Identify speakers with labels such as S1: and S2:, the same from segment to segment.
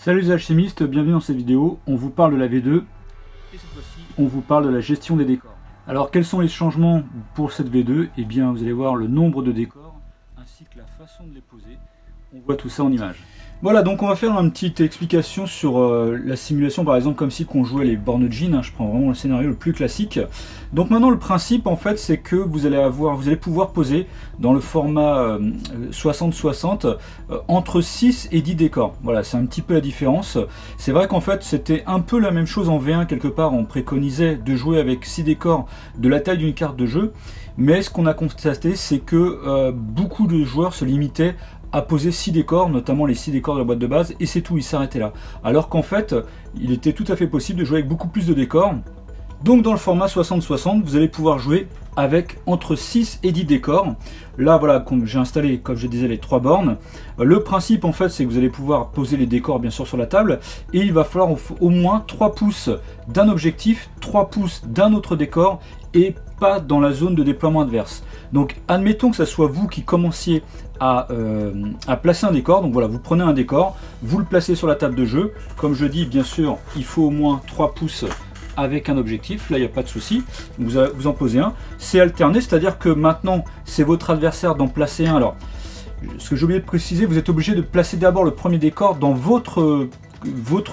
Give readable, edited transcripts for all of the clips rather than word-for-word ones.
S1: Salut les alchimistes, bienvenue dans cette vidéo. On vous parle de la V2 et cette fois-ci on vous parle de la gestion des décors. Alors quels sont les changements pour cette V2? Eh bien vous allez voir le nombre de décors ainsi que la façon de les poser. On voit tout ça en image. Voilà, donc on va faire une petite explication sur la simulation, par exemple comme si on jouait les bornes jeans, je prends vraiment le scénario le plus classique. Donc maintenant le principe en fait c'est que vous allez pouvoir poser dans le format 60-60 entre 6 et 10 décors. Voilà, c'est un petit peu la différence. C'est vrai qu'en fait c'était un peu la même chose en V1 quelque part, on préconisait de jouer avec 6 décors de la taille d'une carte de jeu, mais ce qu'on a constaté c'est que beaucoup de joueurs se limitaient à poser 6 décors, notamment les 6 décors de la boîte de base, et c'est tout, il s'arrêtait là. Alors qu'en fait, il était tout à fait possible de jouer avec beaucoup plus de décors. Donc dans le format 60-60, vous allez pouvoir jouer avec entre 6 et 10 décors. Là voilà, comme j'ai installé, comme je disais, les 3 bornes. Le principe en fait, c'est que vous allez pouvoir poser les décors bien sûr sur la table, et il va falloir au moins 3 pouces d'un objectif, 3 pouces d'un autre décor, et pas dans la zone de déploiement adverse. Donc admettons que ce soit vous qui commenciez à placer un décor. Donc voilà, vous prenez un décor, vous le placez sur la table de jeu. Comme je dis, bien sûr, il faut au moins 3 pouces avec un objectif, là il n'y a pas de souci, vous en posez un. C'est alterné, c'est-à-dire que maintenant c'est votre adversaire d'en placer un. Alors, ce que j'ai oublié de préciser, vous êtes obligé de placer d'abord le premier décor dans votre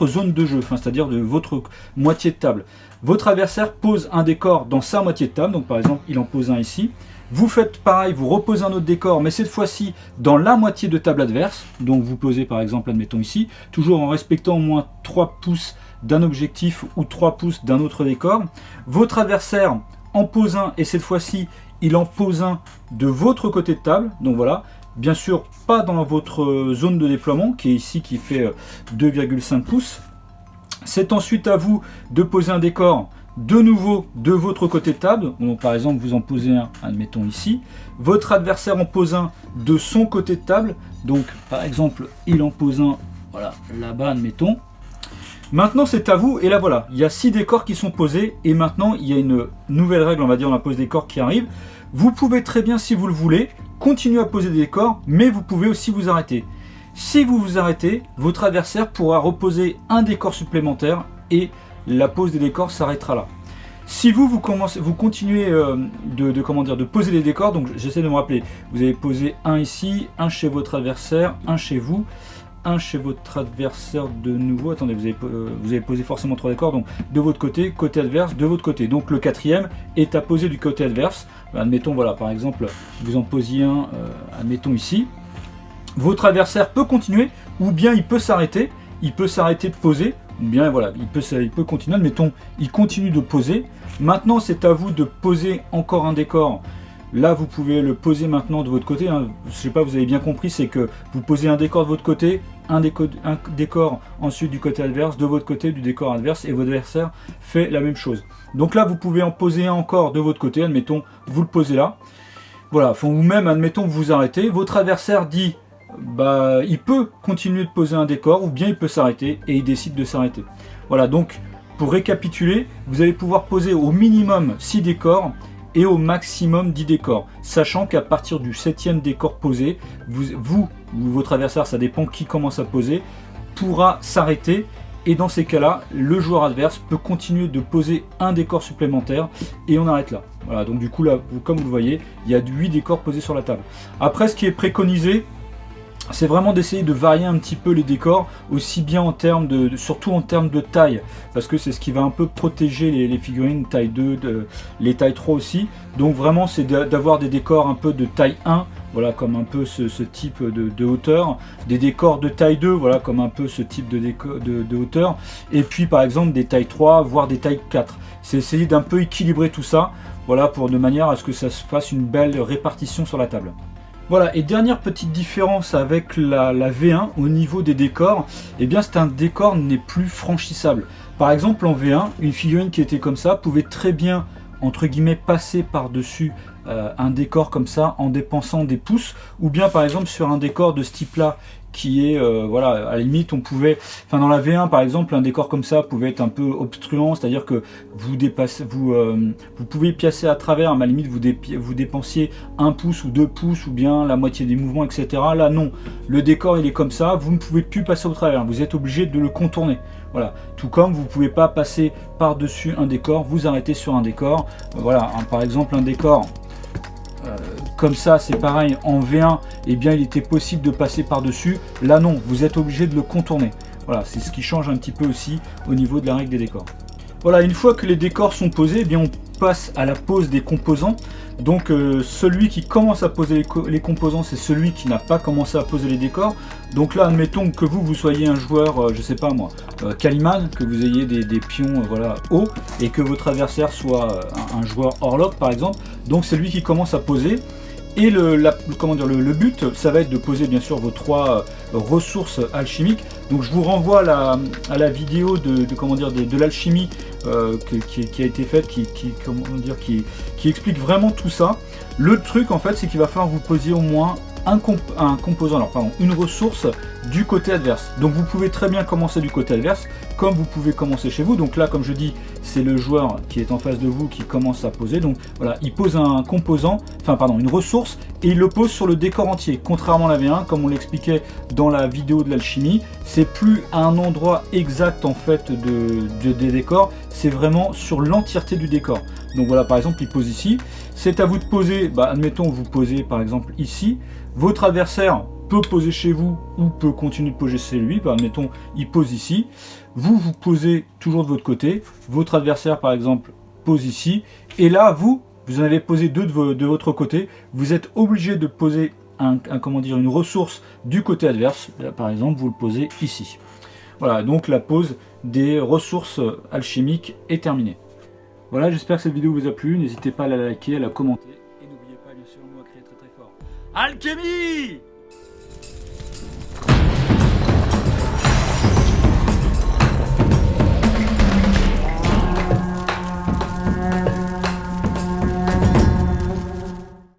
S1: zone de jeu, c'est-à-dire de votre moitié de table. Votre adversaire pose un décor dans sa moitié de table, donc par exemple il en pose un ici. Vous faites pareil, vous reposez un autre décor, mais cette fois-ci dans la moitié de table adverse. Donc vous posez par exemple, admettons ici, toujours en respectant au moins 3 pouces d'un objectif ou 3 pouces d'un autre décor. Votre adversaire en pose un, et cette fois-ci il en pose un de votre côté de table. Donc voilà, bien sûr pas dans votre zone de déploiement qui est ici, qui fait 2,5 pouces. C'est ensuite à vous de poser un décor de nouveau de votre côté de table. Donc par exemple vous en posez un, admettons ici, votre adversaire en pose un de son côté de table, donc par exemple il en pose un, voilà, là-bas admettons. Maintenant c'est à vous, et là voilà, il y a 6 décors qui sont posés, et maintenant il y a une nouvelle règle, on va dire, dans la pose décor qui arrive. Vous pouvez très bien, si vous le voulez, continuer à poser des décors, mais vous pouvez aussi vous arrêter. Si vous vous arrêtez, votre adversaire pourra reposer un décor supplémentaire, et la pose des décors s'arrêtera là. Si vous continuez de poser des décors, donc j'essaie de me rappeler, vous avez posé un ici, un chez votre adversaire, un chez vous, un chez votre adversaire de nouveau. Attendez, vous avez posé forcément 3 décors, donc de votre côté, côté adverse, de votre côté. Donc le quatrième est à poser du côté adverse. Admettons, voilà, par exemple, vous en posiez un, admettons ici. Votre adversaire peut continuer, ou bien il peut s'arrêter de poser, ou bien voilà, il peut continuer, admettons, il continue de poser. Maintenant, c'est à vous de poser encore un décor. Là, vous pouvez le poser maintenant de votre côté. Je ne sais pas, vous avez bien compris, c'est que vous posez un décor de votre côté, un décor ensuite du côté adverse, de votre côté du décor adverse, et votre adversaire fait la même chose. Donc là, vous pouvez en poser un encore de votre côté, admettons, vous le posez là. Voilà, ou même, admettons, vous vous arrêtez. Votre adversaire dit, il peut continuer de poser un décor, ou bien il peut s'arrêter, et il décide de s'arrêter. Voilà, donc, pour récapituler, vous allez pouvoir poser au minimum 6 décors, et au maximum 10 décors, sachant qu'à partir du 7e décor posé, vous ou votre adversaire, ça dépend qui commence à poser, pourra s'arrêter, et dans ces cas-là, le joueur adverse peut continuer de poser un décor supplémentaire, et on arrête là. Voilà, donc du coup là, comme vous le voyez, il y a 8 décors posés sur la table. Après, ce qui est préconisé, c'est vraiment d'essayer de varier un petit peu les décors, aussi bien en termes surtout en termes de taille, parce que c'est ce qui va un peu protéger les figurines taille 2, les tailles 3 aussi. Donc vraiment c'est d'avoir des décors un peu de taille 1, voilà, comme un peu ce type de hauteur, des décors de taille 2, voilà, comme un peu ce type de hauteur, et puis par exemple des tailles 3, voire des tailles 4. C'est essayer d'un peu équilibrer tout ça, voilà, de manière à ce que ça se fasse une belle répartition sur la table. Voilà, et dernière petite différence avec la V1 au niveau des décors, eh bien c'est un décor n'est plus franchissable. Par exemple en V1, une figurine qui était comme ça pouvait très bien, entre guillemets, passer par-dessus un décor comme ça en dépensant des pouces, ou bien par exemple sur un décor de ce type là qui est, voilà, à la limite on pouvait, enfin dans la V1 par exemple, un décor comme ça pouvait être un peu obstruant, c'est-à-dire que vous dépassez, vous pouvez passer à travers, mais à la limite vous dépensiez 1 pouce ou 2 pouces ou bien la moitié des mouvements, etc. Là non, le décor il est comme ça, vous ne pouvez plus passer au travers, vous êtes obligé de le contourner. Voilà, tout comme vous ne pouvez pas passer par-dessus un décor, vous arrêtez sur un décor. Voilà, par exemple un décor comme ça, c'est pareil, en V1, eh bien il était possible de passer par-dessus. Là non, vous êtes obligé de le contourner. Voilà, c'est ce qui change un petit peu aussi au niveau de la règle des décors. Voilà, une fois que les décors sont posés, eh bien on passe à la pose des composants. Donc celui qui commence à poser les composants, c'est celui qui n'a pas commencé à poser les décors. Donc là, admettons que vous soyez un joueur, je sais pas moi, Kaliman, que vous ayez des pions voilà, hauts, et que votre adversaire soit un joueur Orlok par exemple. Donc c'est lui qui commence à poser. Et le but, ça va être de poser bien sûr vos 3 ressources alchimiques. Donc je vous renvoie à la vidéo de l'alchimie qui a été faite, qui explique vraiment tout ça. Le truc en fait, c'est qu'il va falloir vous poser au moins une ressource du côté adverse. Donc vous pouvez très bien commencer du côté adverse, comme vous pouvez commencer chez vous. Donc là, comme je dis, c'est le joueur qui est en face de vous qui commence à poser. Donc voilà, il pose une ressource, et il le pose sur le décor entier. Contrairement à la V1, comme on l'expliquait dans la vidéo de l'alchimie, c'est plus à un endroit exact en fait des décors, c'est vraiment sur l'entièreté du décor. Donc voilà, par exemple, il pose ici. C'est à vous de poser, admettons vous posez par exemple ici. Votre adversaire peut poser chez vous ou peut continuer de poser chez lui. Admettons, il pose ici. Vous posez toujours de votre côté. Votre adversaire, par exemple, pose ici. Et là, vous en avez posé 2 de votre côté. Vous êtes obligé de poser une ressource du côté adverse. Là, par exemple, vous le posez ici. Voilà, donc la pose des ressources alchimiques est terminée. Voilà, j'espère que cette vidéo vous a plu. N'hésitez pas à la liker, à la commenter. Et n'oubliez pas, bien sûr, le mot à crier très très fort. Alchimie!